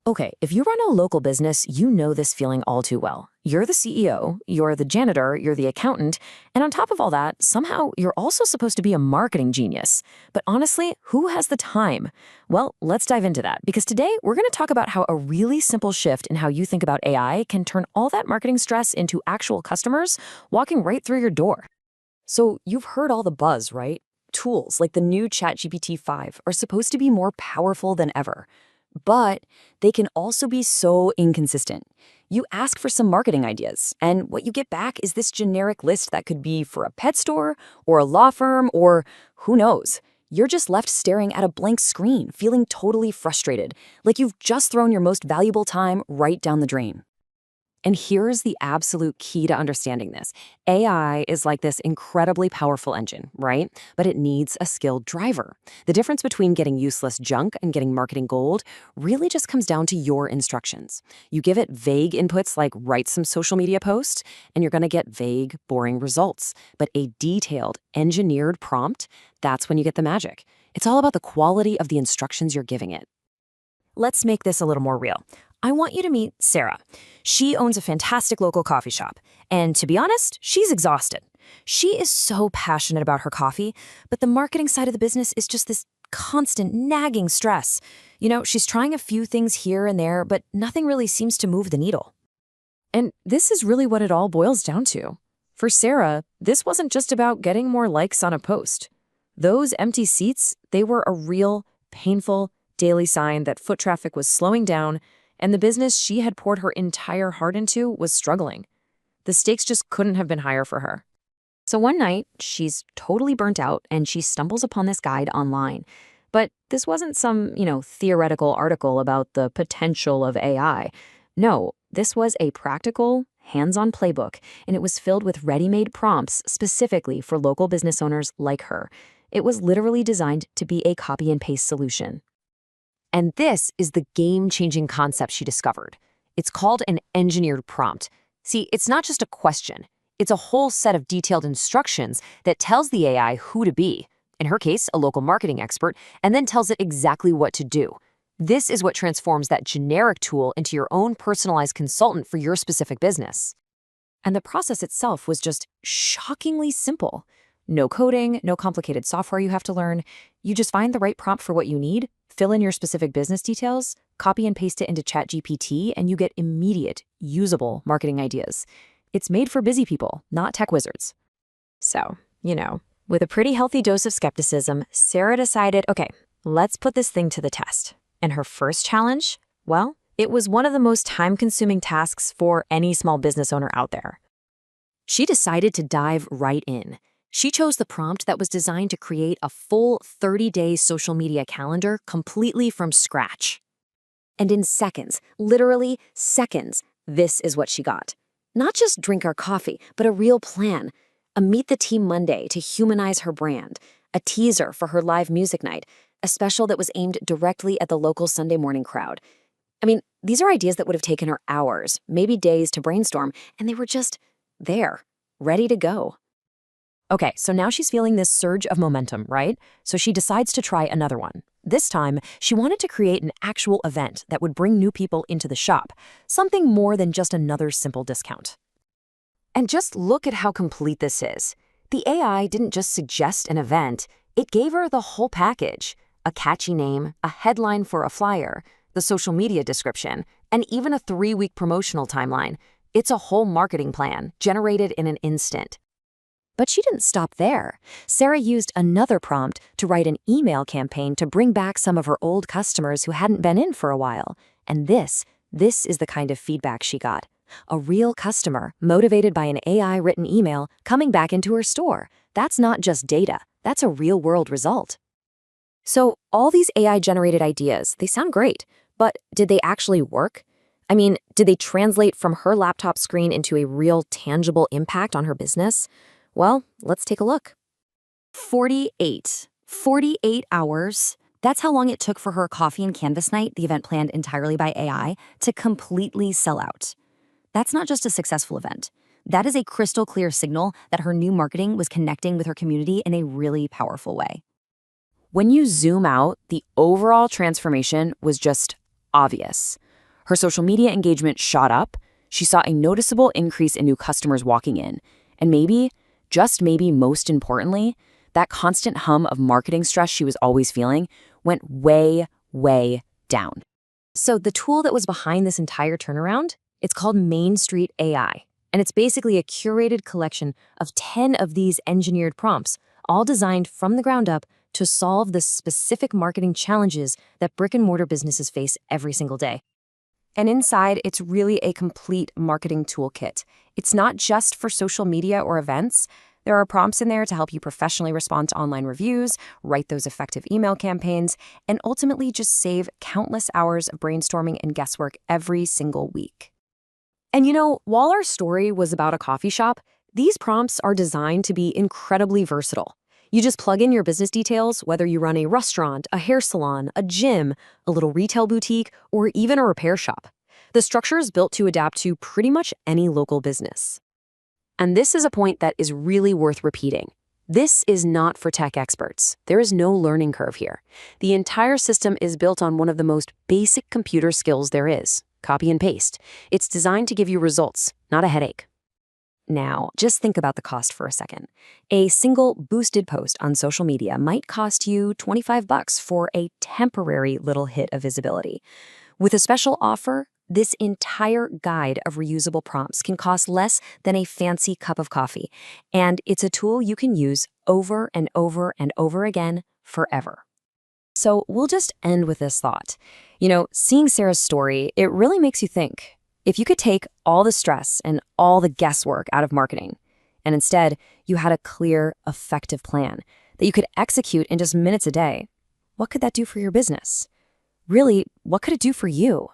Okay, if you run a local business, you know this feeling all too well. You're the CEO, you're the janitor, you're the accountant, and on top of all that, somehow you're also supposed to be a marketing genius. But honestly, who has the time? Well, let's dive into that because today we're going to talk about how a really simple shift in how you think about AI can turn all that marketing stress into actual customers walking right through your door. So, you've heard all the buzz, right? Tools like the new ChatGPT-5 are supposed to be more powerful than ever. But they can also be so inconsistent. You ask for some marketing ideas, and what you get back is this generic list that could be for a pet store, or a law firm, or who knows. You're just left staring at a blank screen, feeling totally frustrated, like you've just thrown your most valuable time right down the drain. And here's the absolute key to understanding this. AI is like this incredibly powerful engine, right? But it needs a skilled driver. The difference between getting useless junk and getting marketing gold really just comes down to your instructions. You give it vague inputs like write some social media post, and you're going to get vague, boring results. But a detailed, engineered prompt, that's when you get the magic. It's all about the quality of the instructions you're giving it. Let's make this a little more real. I want you to meet Sarah. She owns a fantastic local coffee shop. And to be honest, she's exhausted. She is so passionate about her coffee, but the marketing side of the business is just this constant nagging stress. She's trying a few things here and there, but nothing really seems to move the needle. And this is really what it all boils down to. For Sarah, this wasn't just about getting more likes on a post. Those empty seats, they were a real, painful, daily sign that foot traffic was slowing down and the business she had poured her entire heart into was struggling. The stakes just couldn't have been higher for her. So one night, she's totally burnt out and she stumbles upon this guide online. But this wasn't some, theoretical article about the potential of AI. No, this was a practical, hands-on playbook, and it was filled with ready-made prompts specifically for local business owners like her. It was literally designed to be a copy and paste solution. And this is the game-changing concept she discovered. It's called an engineered prompt. See, it's not just a question. It's a whole set of detailed instructions that tells the AI who to be, in her case, a local marketing expert, and then tells it exactly what to do. This is what transforms that generic tool into your own personalized consultant for your specific business. And the process itself was just shockingly simple. No coding, no complicated software you have to learn. You just find the right prompt for what you need, fill in your specific business details, copy and paste it into ChatGPT, and you get immediate, usable marketing ideas. It's made for busy people, not tech wizards. So, with a pretty healthy dose of skepticism, Sarah decided, okay, let's put this thing to the test. And her first challenge? Well, it was one of the most time-consuming tasks for any small business owner out there. She decided to dive right in. She chose the prompt that was designed to create a full 30-day social media calendar completely from scratch. And in seconds, literally seconds, this is what she got. Not just drink our coffee, but a real plan. A Meet the Team Monday to humanize her brand. A teaser for her live music night. A special that was aimed directly at the local Sunday morning crowd. I mean, these are ideas that would have taken her hours, maybe days to brainstorm, and they were just there, ready to go. Okay, so now she's feeling this surge of momentum, right? So she decides to try another one. This time, she wanted to create an actual event that would bring new people into the shop, something more than just another simple discount. And just look at how complete this is. The AI didn't just suggest an event, it gave her the whole package. A catchy name, a headline for a flyer, the social media description, and even a 3-week promotional timeline. It's a whole marketing plan, generated in an instant. But she didn't stop there. Sarah used another prompt to write an email campaign to bring back some of her old customers who hadn't been in for a while. And this is the kind of feedback she got. A real customer, motivated by an AI-written email, coming back into her store. That's not just data. That's a real-world result. So all these AI-generated ideas, they sound great, but did they actually work? I mean, did they translate from her laptop screen into a real, tangible impact on her business? Well, let's take a look. 48 hours. That's how long it took for her coffee and canvas night, the event planned entirely by AI, to completely sell out. That's not just a successful event. That is a crystal clear signal that her new marketing was connecting with her community in a really powerful way. When you zoom out, the overall transformation was just obvious. Her social media engagement shot up. She saw a noticeable increase in new customers walking in. And maybe, just maybe most importantly, that constant hum of marketing stress she was always feeling went way, way down. So the tool that was behind this entire turnaround, it's called Main Street AI. And it's basically a curated collection of 10 of these engineered prompts, all designed from the ground up to solve the specific marketing challenges that brick-and-mortar businesses face every single day. And inside, it's really a complete marketing toolkit. It's not just for social media or events. There are prompts in there to help you professionally respond to online reviews, write those effective email campaigns, and ultimately just save countless hours of brainstorming and guesswork every single week. And while our story was about a coffee shop, these prompts are designed to be incredibly versatile. You just plug in your business details, whether you run a restaurant, a hair salon, a gym, a little retail boutique, or even a repair shop. The structure is built to adapt to pretty much any local business. And this is a point that is really worth repeating. This is not for tech experts. There is no learning curve here. The entire system is built on one of the most basic computer skills there is: copy and paste. It's designed to give you results, not a headache. Now, just think about the cost for a second. A single boosted post on social media might cost you $25 for a temporary little hit of visibility. With a special offer, this entire guide of reusable prompts can cost less than a fancy cup of coffee, and it's a tool you can use over and over and over again forever. So we'll just end with this thought. Seeing Sarah's story, it really makes you think. If you could take all the stress and all the guesswork out of marketing, and instead you had a clear, effective plan that you could execute in just minutes a day, what could that do for your business? Really, what could it do for you?